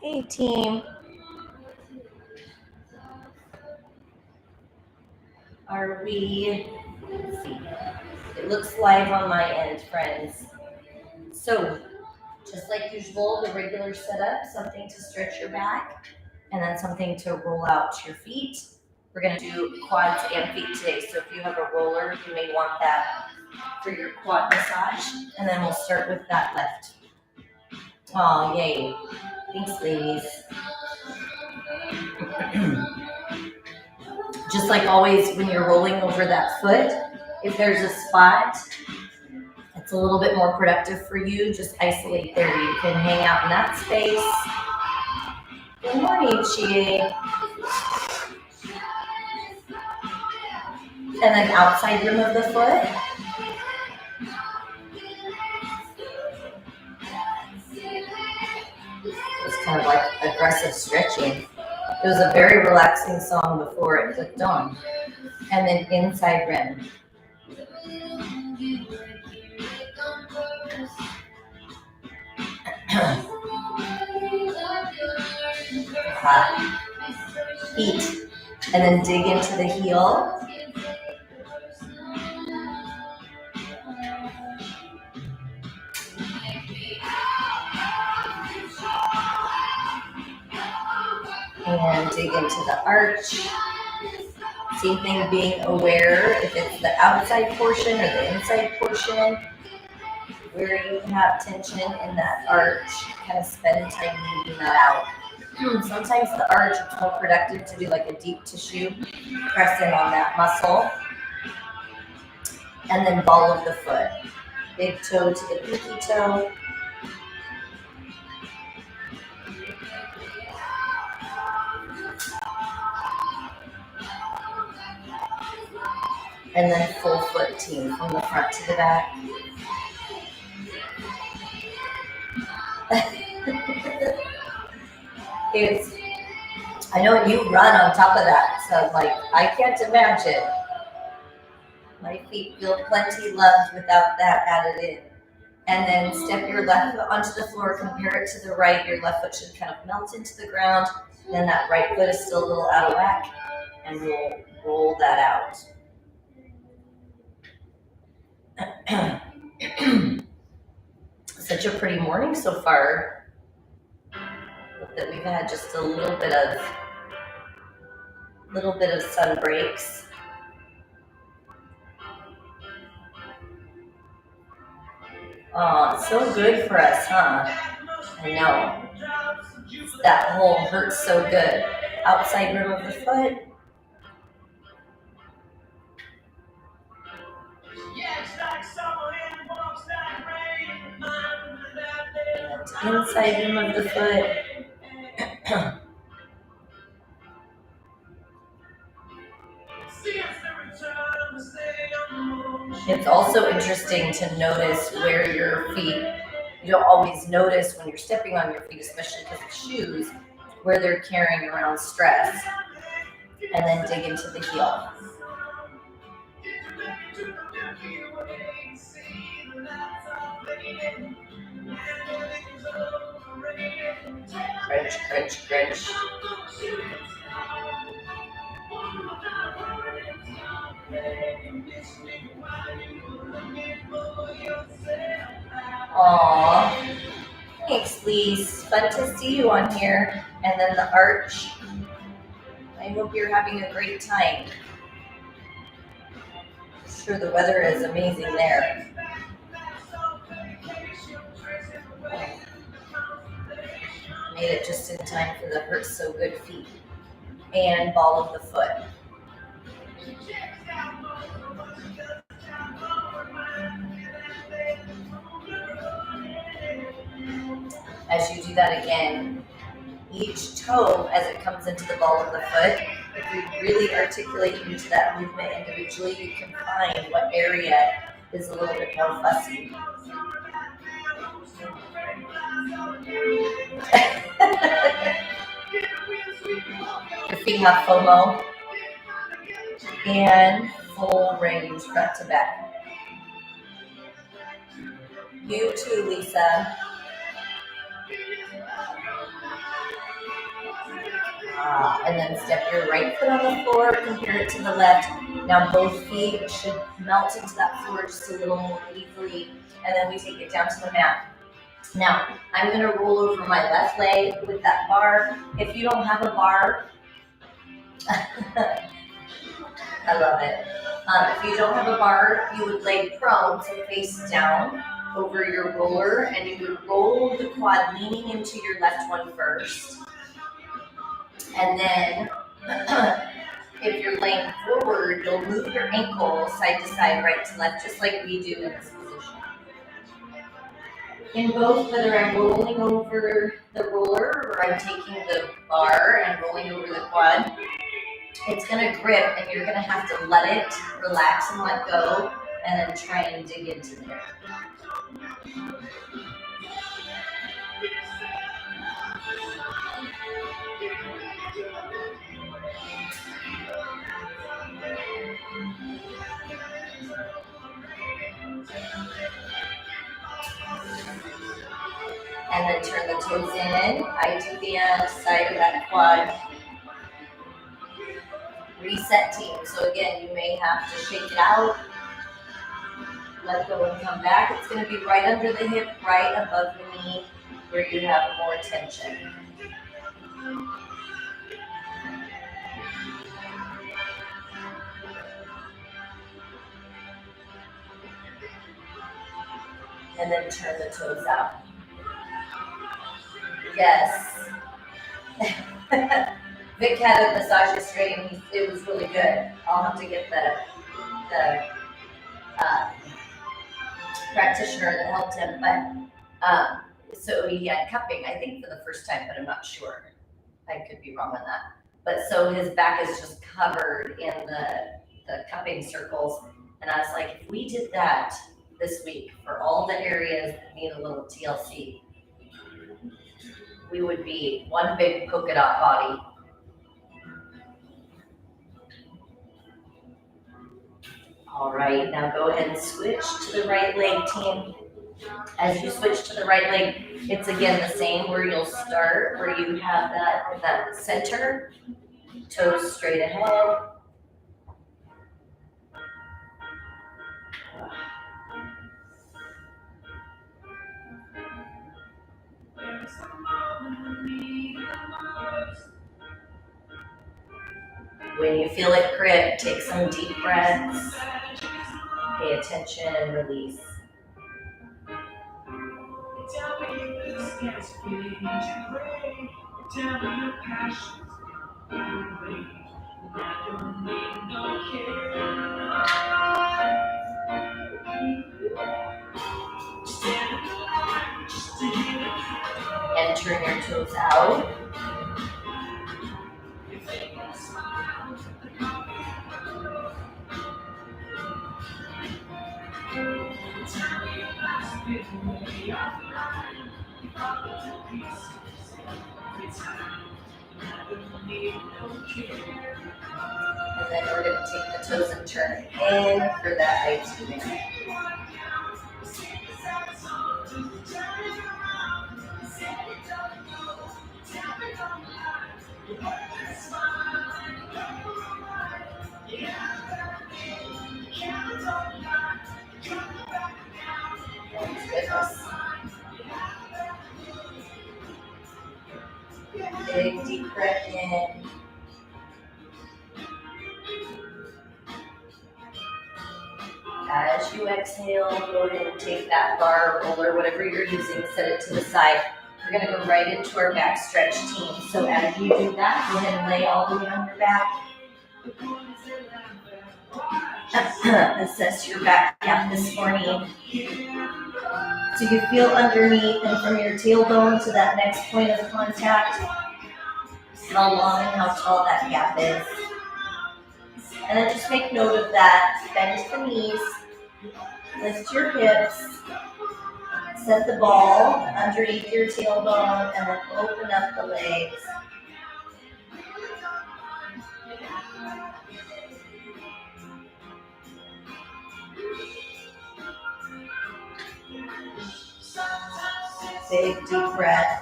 Hey team, are we, let's see, it looks live on my end, friends. So, just like usual, the regular setup, something to stretch your back, and then something to roll out your feet. We're gonna do quads and feet today, so if you have a roller, you may want that for your quad massage, and then we'll start with that left. Oh, yay. Thanks, ladies. Just like always, when you're rolling over that foot, if there's a spot it's a little bit more productive for you, just isolate there. You can hang out in that space. Good morning, Chie. And then outside rim of the foot. It's kind of like aggressive stretching. It was a very relaxing song before it clicked on. And then inside rim. Feet. And then dig into the heel. And dig into the arch. Same thing, being aware if it's the outside portion or the inside portion, where you have tension in that arch, kind of spend time moving that out. Sometimes the arch is more productive to do like a deep tissue, press in on that muscle. And then ball of the foot. Big toe to the pinky toe. And then full foot team from the front to the back. I know you run on top of that, so like I can't imagine. My feet feel plenty loved without that added in. And then step your left foot onto the floor, compare it to the right. Your left foot should kind of melt into the ground. And then that right foot is still a little out of whack. And we'll roll that out. Such a pretty morning so far. That we've had just a little bit of sun breaks. Oh, it's so good for us, huh? I know. That hole hurts so good. Outside rim of the foot. And inside rim of the foot. It's also interesting to notice where your feet, you don't always notice when you're stepping on your feet, especially because of shoes, where they're carrying around stress. And then dig into the heel. Crunch, crunch, crunch. Aww. Thanks, Lise. Fun to see you on here. And then the arch. I hope you're having a great time. I'm sure the weather is amazing there. Made it just in time for the hurt so good feet. And ball of the foot. As you do that again, each toe as it comes into the ball of the foot, if you really articulate into that movement individually, you can find what area is a little bit more fussy. Your feet have FOMO. And full range front to back. You too, Lisa. And then step your right foot on the floor, compare it to the left. Now both feet should melt into that floor just a little more easily. And then we take it down to the mat. Now, I'm going to roll over my left leg with that bar. If you don't have a bar, I love it. If you don't have a bar, you would lay prone, so face down over your roller, and you would roll the quad leaning into your left one first. And then if you're laying forward, you'll move your ankle side to side, right to left, just like we do in this position. In both, whether I'm rolling over the roller or I'm taking the bar and rolling over the quad, it's going to grip and you're going to have to let it relax and let go and then try and dig into there. And then turn the toes in. I do the side of that quad. Reset team. So again, you may have to shake it out. Let go and come back. It's going to be right under the hip, right above the knee, where you have more tension. And then turn the toes out. Yes. Vic had a massage yesterday and it was really good. I'll have to get the practitioner that helped him. But so he had cupping, I think, for the first time, but I'm not sure. I could be wrong on that. But so his back is just covered in the cupping circles. And I was like, if we did that this week for all the areas that need a little TLC, we would be one big polka dot body. All right, now go ahead and switch to the right leg, team. As you switch to the right leg, it's again the same where you'll start, where you have that center, toes straight ahead. When you feel it grip, take some deep breaths. Pay attention and release. And turn your toes out. And then we're going to take the toes and turn it in for that IT. Big deep breath in. As you exhale, go ahead and take that bar, roller, whatever you're using, set it to the side. We're going to go right into our back stretch, team. So as you do that, go ahead and lay all the way on your back. Assess your back gap this morning. So you feel underneath and from your tailbone to that next point of contact, how long and how tall that gap is. And then just make note of that. Bend the knees, lift your hips, set the ball underneath your tailbone, and then open up the legs. Big deep breath.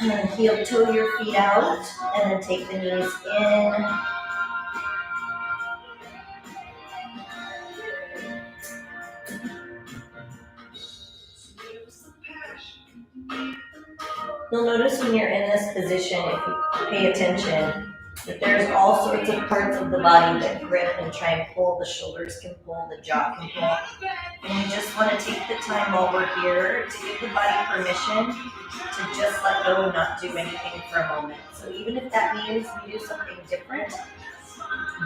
And then heel toe your feet out, and then take the knees in. You'll notice when you're in this position, if you pay attention, that there's all sorts of parts of the body that grip and try and pull. The shoulders can pull, the jaw can pull. And you just want to take the time while we're here to give the body permission to just let go and not do anything for a moment. So even if that means we do something different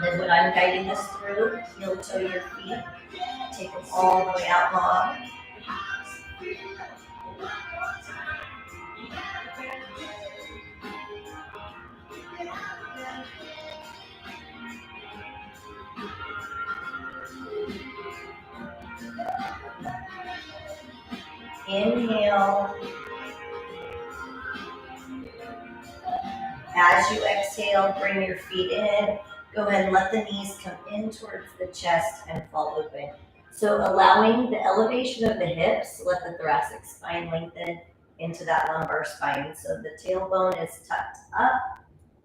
than what I'm guiding us through, heel toe your feet, take them all the way out long. Inhale. As you exhale, bring your feet in. Go ahead and let the knees come in towards the chest and fall open. So allowing the elevation of the hips, let the thoracic spine lengthen into that lumbar spine. So the tailbone is tucked up,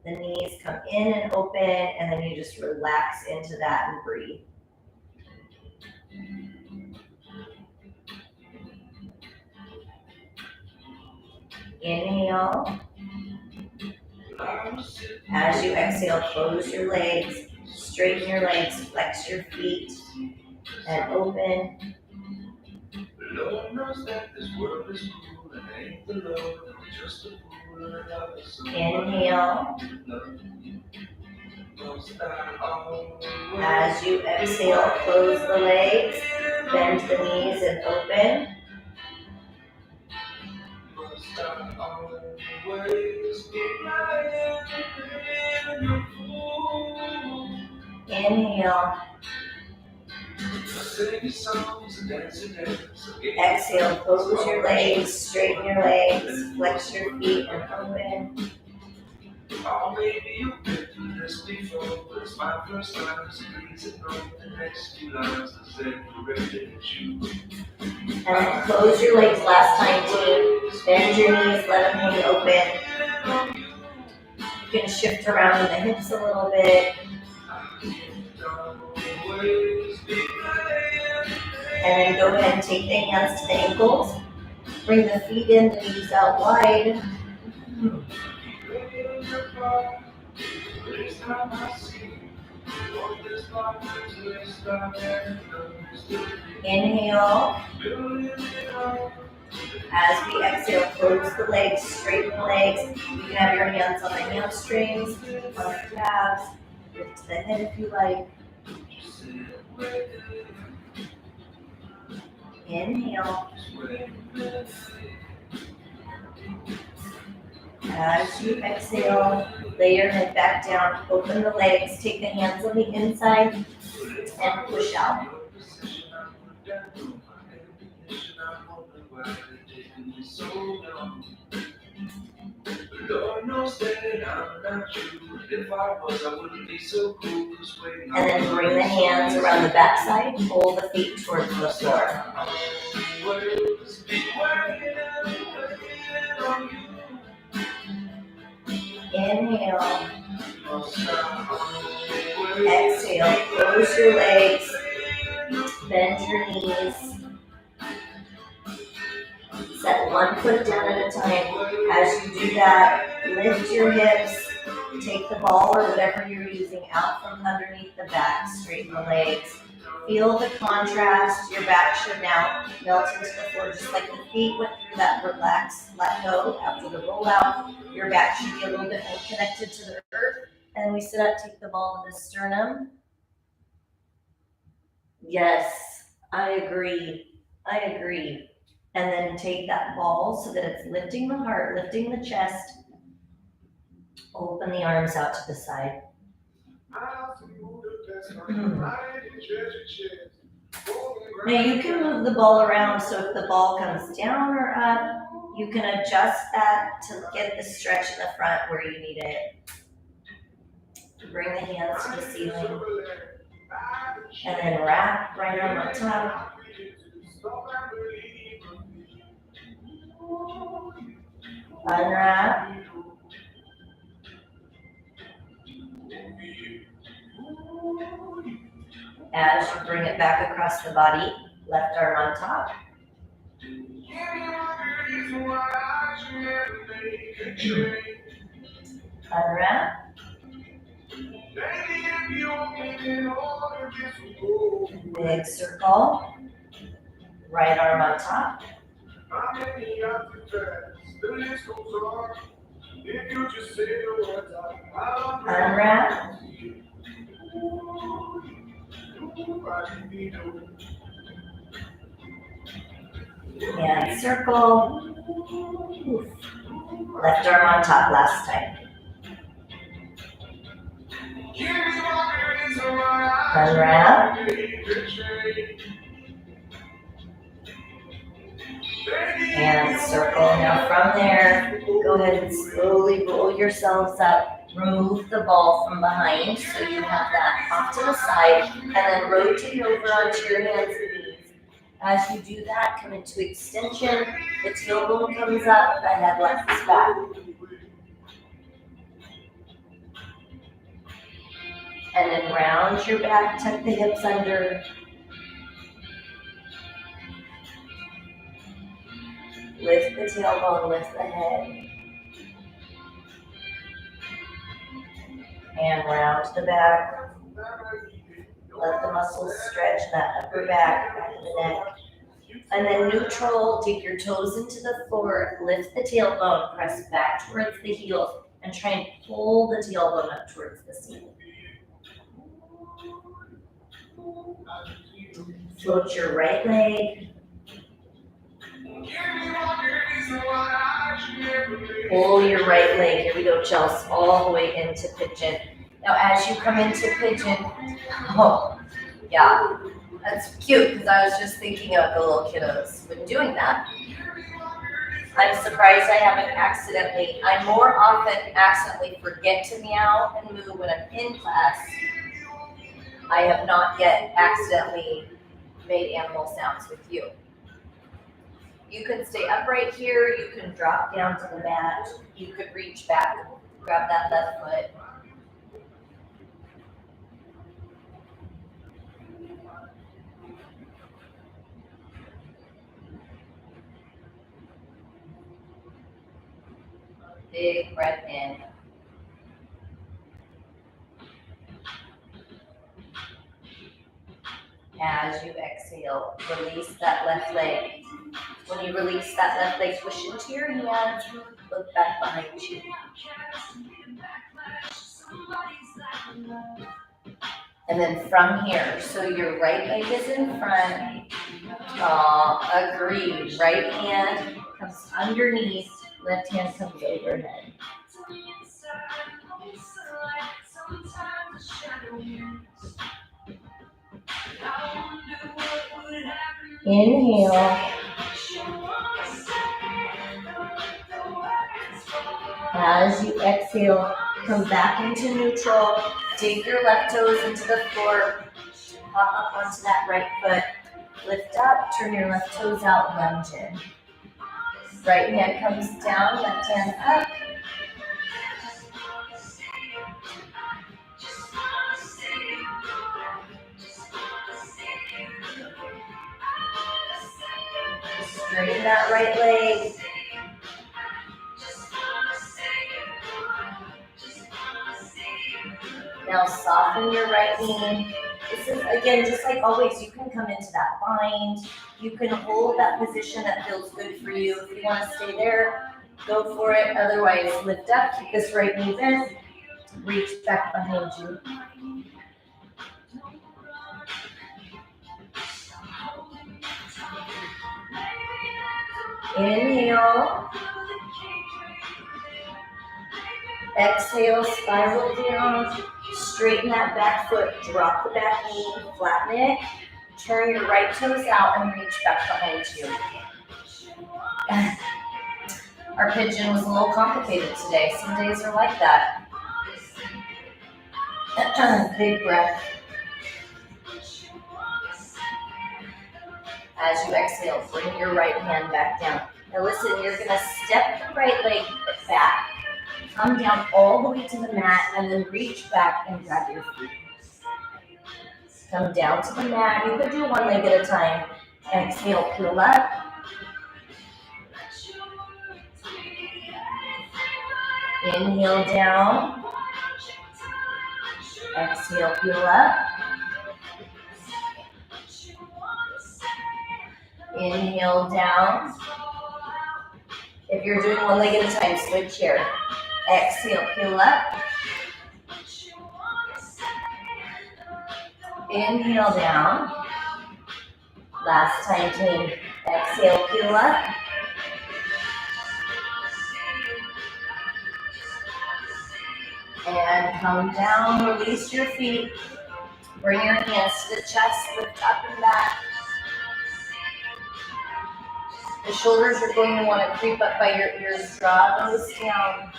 the knees come in and open, and then you just relax into that and breathe. Inhale. As you exhale, close your legs, straighten your legs, flex your feet, and open. Inhale. As you exhale, close the legs, bend the knees, and open. Inhale. Exhale, close your legs, straighten your legs, flex your feet, and open. Oh, maybe you've been through this before, but it's my first time, so please ignore the next few lines that say directed at you. And then close your legs last time, team. Bend your knees, let them hang open. You can shift around in the hips a little bit. And then go ahead and take the hands to the ankles. Bring the feet in, the knees out wide. Inhale. As we exhale, close the legs, straighten the legs. You can have your hands on the hamstrings, on the calves, lift to the head if you like. Inhale. As you exhale, lay your head back down, open the legs, take the hands on the inside, and push out. And then bring the hands around the backside, pull the feet towards the floor. Inhale. Exhale, close your legs, bend your knees. Set one foot down at a time. As you do that, lift your hips, take the ball or whatever you're using out from underneath the back, straighten the legs. Feel the contrast. Your back should now melt into the floor just like the feet went through that relax, let go after the rollout. Your back should be a little bit more connected to the earth. And we sit up, take the ball to the sternum. Yes, I agree. And then take that ball so that it's lifting the heart, lifting the chest. Open the arms out to the side. Now you can move the ball around, so if the ball comes down or up, you can adjust that to get the stretch in the front where you need it. Bring the hands to the ceiling. And then wrap right arm on top. Unwrap. As you bring it back across the body, left arm on top. Unwrap. Big circle. Right arm on top. Unwrap. And circle. Left arm on top last time. Unwrap. And circle. Now from there, go ahead and slowly roll yourselves up. Remove the ball from behind so you have that off to the side, and then rotate over onto your hands and knees. As you do that, come into extension. The tailbone comes up, the head lifts back. And then round your back, tuck the hips under. Lift the tailbone, lift the head. And round the back. Let the muscles stretch that upper back of the neck. And then neutral, dig your toes into the floor, lift the tailbone, press back towards the heels, and try and pull the tailbone up towards the ceiling. Float your right leg. Pull your right leg. Here we go, Chelsea, all the way into pigeon. Now as you come into pigeon, oh, yeah, that's cute because I was just thinking of the little kiddos when doing that. I'm surprised I haven't I more often accidentally forget to meow and move when I'm in class. I have not yet accidentally made animal sounds with you. You can stay upright here, you can drop down to the mat, you could reach back, grab that left foot. Big breath in. As you exhale, release that left leg. When you release that left leg, push into your hands, look back behind you. And then from here, so your right leg is in front. Agreed. Right hand comes underneath, left hand comes overhead. Inhale. As you exhale, come back into neutral. Dig your left toes into the floor. Hop up onto that right foot. Lift up, turn your left toes out, lunge in. Right hand comes down, left hand up. Straighten that right leg. Now soften your right knee. This is, again, just like always, you can come into that bind. You can hold that position that feels good for you. If you want to stay there, go for it. Otherwise, lift up, keep this right knee bent, reach back behind you. Inhale. Exhale, spiral down. Straighten that back foot, drop the back knee, flatten it. Turn your right toes out and reach back behind you. Our pigeon was a little complicated today. Some days are like that. Big breath. As you exhale, bring your right hand back down. Now listen, you're gonna step the right leg back, come down all the way to the mat, and then reach back and grab your feet. Come down to the mat. You could do one leg at a time. Exhale, peel up. Inhale down. Exhale, peel up. Inhale down. If you're doing one leg at a time, switch here. Exhale, peel up. Inhale down. Last time, team. Exhale, peel up. And come down, release your feet. Bring your hands to the chest, lift up and back. The shoulders are going to want to creep up by your ears, draw those down.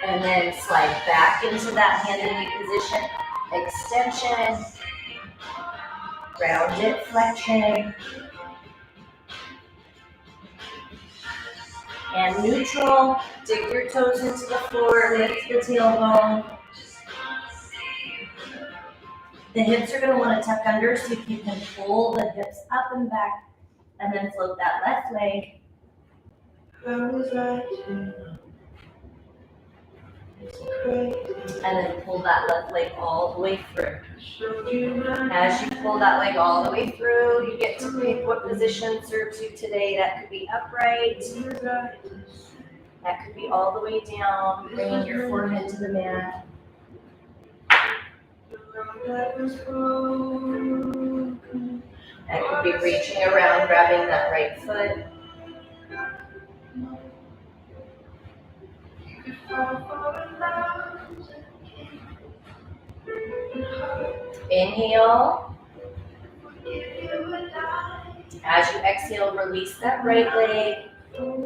And then slide back into that hand and knee position. Extension. Rounded flexion. And neutral. Dig your toes into the floor, lift the tailbone. The hips are going to want to tuck under, so you can pull the hips up and back, and then float that left leg. And then pull that left leg all the way through. As you pull that leg all the way through, you get to pick what position serves you today. That could be upright. That could be all the way down, bringing your forehead to the mat. That could be reaching around, grabbing that right foot. Inhale. As you exhale, release that right leg.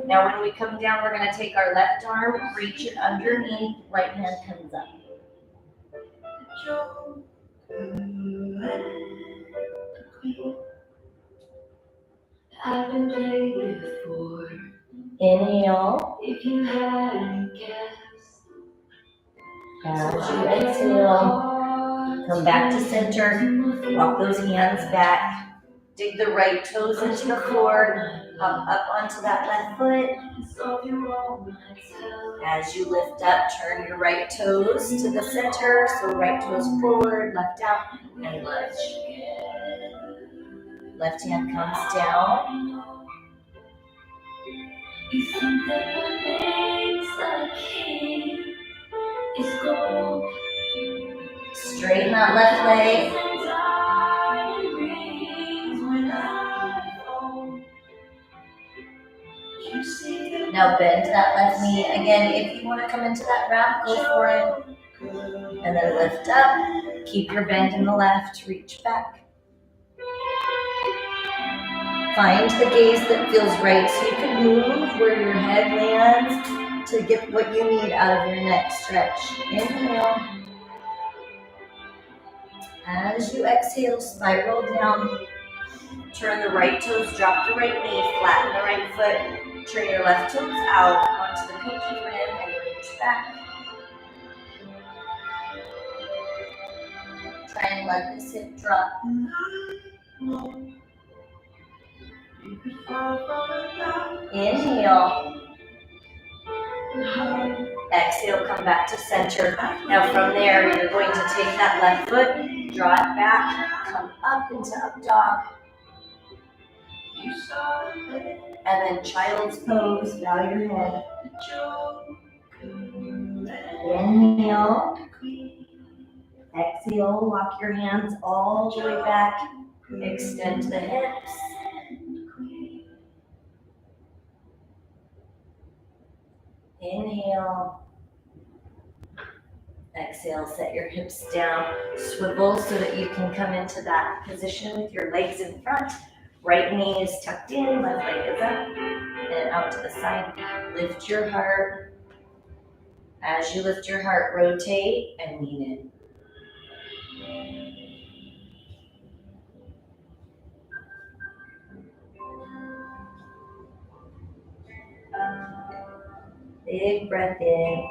Now when we come down, we're going to take our left arm, reach it underneath, right hand comes up. I've been played before. Inhale. If you hadn't guessed. As you exhale, come back to center. Walk those hands back. Dig the right toes into the floor. Come up onto that left foot. As you lift up, turn your right toes to the center. So right toes forward, left out, and lunge. Left hand comes down. Straighten that left leg. Now bend that left knee. Again, if you want to come into that wrap, go for it. And then lift up. Keep your bend in the left. Reach back. Find the gaze that feels right. So you can move where your head lands to get what you need out of your neck stretch. Inhale. As you exhale, spiral down. Turn the right toes, drop the right knee, flatten the right foot. Turn your left toes out onto the pinky rim and reach back. Try and let this hip drop. Inhale. Exhale, come back to center. Now from there, you're going to take that left foot, draw it back, come up into up dog. And then child's pose, bow your head. Inhale. Exhale, walk your hands all the way back. Extend the hips. Inhale. Exhale, set your hips down. Swivel so that you can come into that position with your legs in front. Right knee is tucked in, left leg is up, and out to the side. Lift your heart. As you lift your heart, rotate and lean in. Big breath in.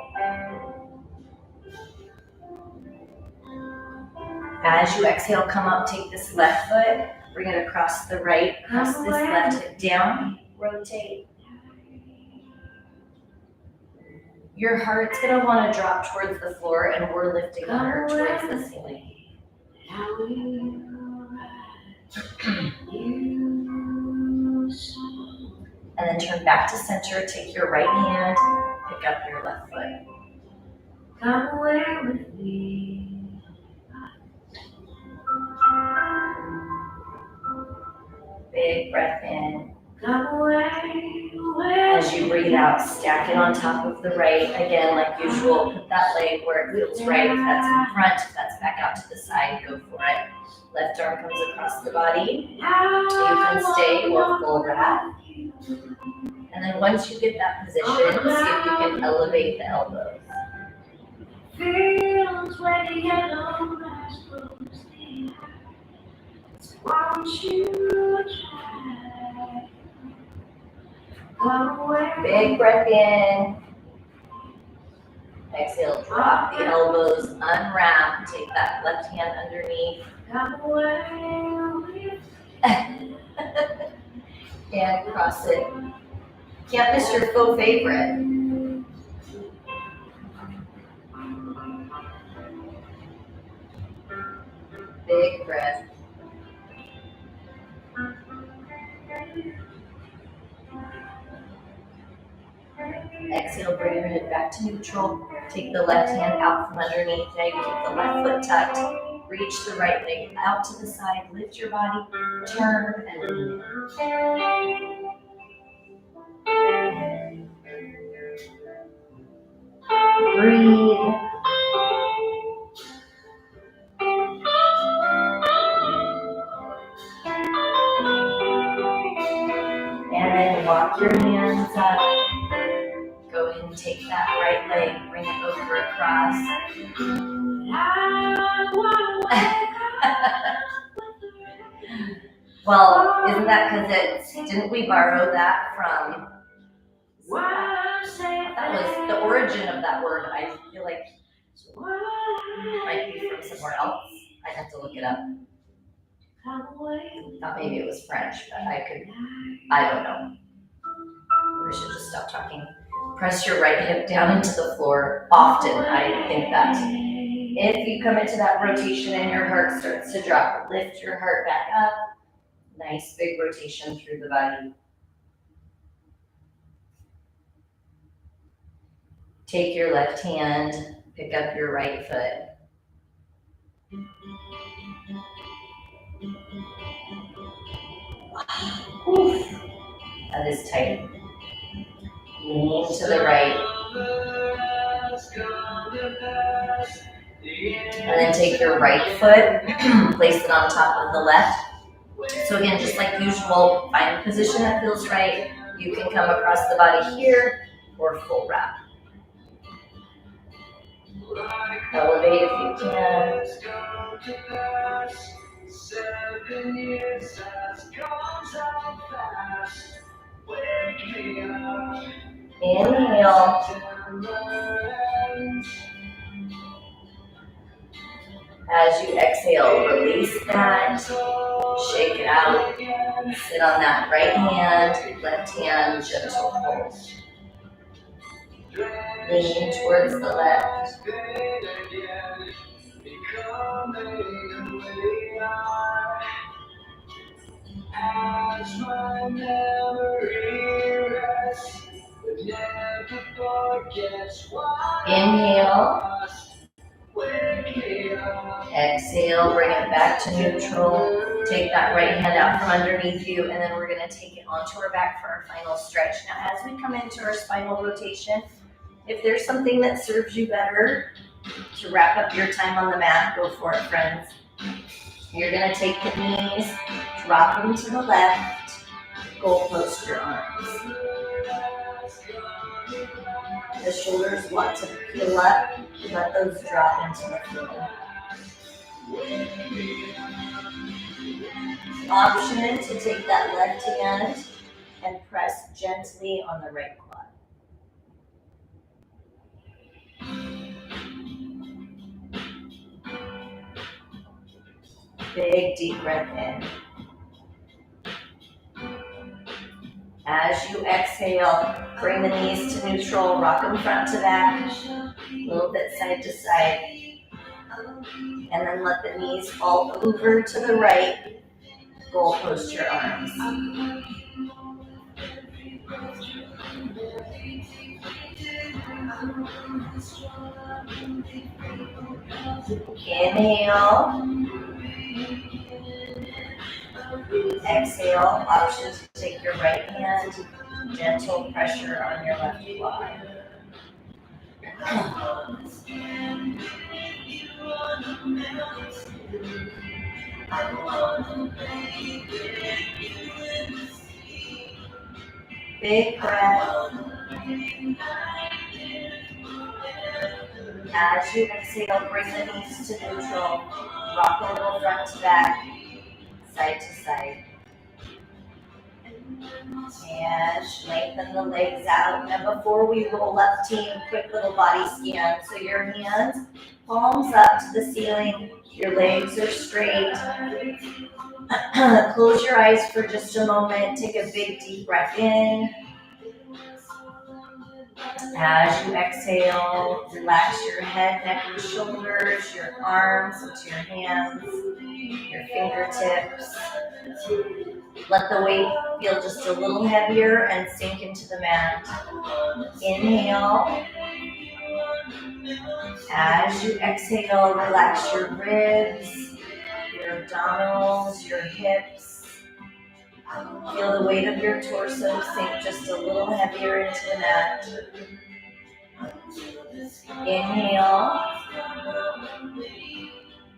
As you exhale, come up, take this left foot, bring it across the right, press this left hip down, rotate. Your heart's gonna wanna drop towards the floor and we're lifting the heart towards the ceiling. And then turn back to center, take your right hand, pick up your left foot. Come away with me. Big breath in. Come away. As you breathe out, stack it on top of the right. Again, like usual, put that leg where it feels right. If that's in front, if that's back out to the side, go for it. Left arm comes across the body. You can stay or full wrap. And then once you get that position, see if you can elevate the elbows. Feels where the yellow grass grows deep. Won't you try? Come away. Big breath in. Exhale, drop the elbows, unwrap. Take that left hand underneath. Come away. And cross it. Can't miss your faux favorite. Big breath. Exhale, bring your head back to neutral. Take the left hand out from underneath. Now you keep the left foot tucked. Reach the right leg out to the side. Lift your body. Turn and lean. Breathe. And then walk your hands up. Go ahead and take that right leg, bring it over across. Well, isn't that because didn't we borrow that from, that was the origin of that word. I feel like it might be from somewhere else. I'd have to look it up. Thought maybe it was French, but I don't know. We should just stop talking. Press your right hip down into the floor often. I think that if you come into that rotation and your heart starts to drop, lift your heart back up. Nice big rotation through the body. Take your left hand, pick up your right foot. Oof. That is tight. Lean to the right. And then take your right foot, place it on top of the left. So again, just like usual, find a position that feels right. You can come across the body here or full wrap. Elevate if you can. 7 years has gone so fast. Wake me up. Inhale. As you exhale, release that. Shake it out. Sit on that right hand, left hand, gentle hold. Lean towards the left. As my memory rests, but never forgets what. Inhale. Exhale, bring it back to neutral. Take that right hand out from underneath you, and then we're going to take it onto our back for our final stretch. Now, as we come into our spinal rotation, if there's something that serves you better to wrap up your time on the mat, go for it, friends. You're going to take the knees, drop them to the left, goalpost your arms. The shoulders want to peel up, let those drop into the floor. Option to take that left hand and press gently on the right quad. Big deep breath in. As you exhale, bring the knees to neutral, rock them front to back, a little bit side to side. And then let the knees fall over to the right. Goal post your arms. Inhale. Exhale. Option to take your right hand. Gentle pressure on your left quad. Big breath. As you exhale, bring the knees to neutral. Rock a little front to back, side to side. And lengthen the legs out. And before we roll up, team, quick little body scan. So your hands, palms up to the ceiling. Your legs are straight. Close your eyes for just a moment. Take a big deep breath in. As you exhale, relax your head, neck, and shoulders, your arms into your hands, your fingertips. Let the weight feel just a little heavier and sink into the mat. Inhale. As you exhale, relax your ribs, your abdominals, your hips. Feel the weight of your torso sink just a little heavier into the mat. Inhale.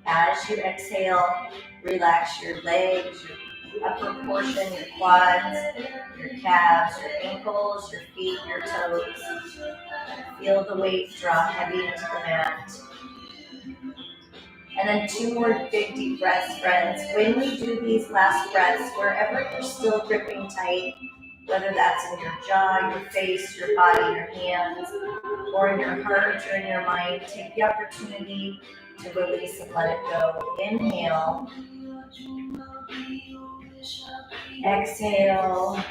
As you exhale, relax your legs, your upper portion, your quads, your calves, your ankles, your feet, your toes. Feel the weight drop heavy into the mat. And then 2 more big deep breaths, friends. When we do these last breaths, wherever you're still gripping tight, whether that's in your jaw, your face, your body, your hands, or in your heart or in your mind, take the opportunity to release and let it go. Inhale. Exhale.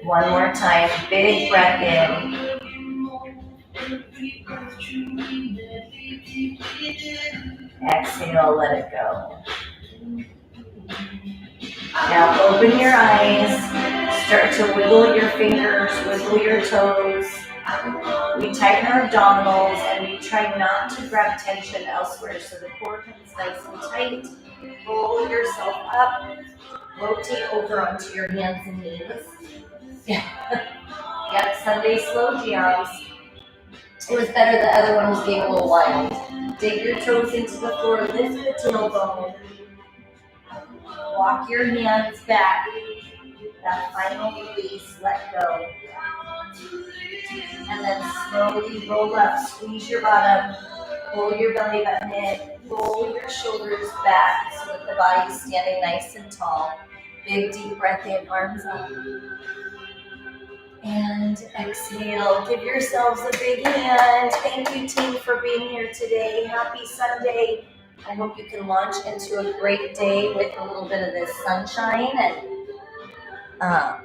One more time. Big breath in. Exhale, let it go. Now open your eyes. Start to wiggle your fingers, wiggle your toes. We tighten our abdominals and we try not to grab tension elsewhere so the core comes nice and tight. Roll yourself up. Rotate over onto your hands and knees. Yep, Sunday slow jams. It was better, the other one was getting a little wild. Dig your toes into the floor, lift the tailbone. Walk your hands back. That final release, let go. And then slowly roll up, squeeze your bottom, pull your belly button in, roll your shoulders back so that the body's standing nice and tall. Big deep breath in, arms up. And exhale. Give yourselves a big hand. Thank you, team, for being here today. Happy Sunday. I hope you can launch into a great day with a little bit of this sunshine. And I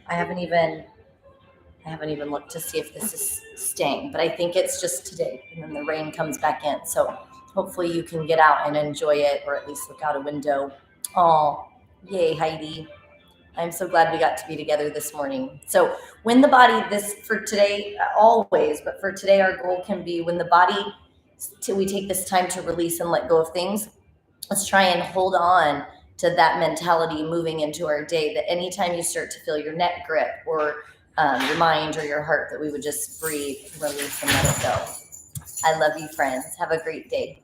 haven't even looked to see if this is staying, but I think it's just today, and then the rain comes back in. So hopefully you can get out and enjoy it, or at least look out a window. Oh, yay, Heidi. I'm so glad we got to be together this morning. So when the body, this for today, always, but for today, our goal can be when the body, till we take this time to release and let go of things, let's try and hold on to that mentality moving into our day, that anytime you start to feel your neck grip or your mind or your heart, that we would just breathe, release, and let it go. I love you, friends. Have a great day.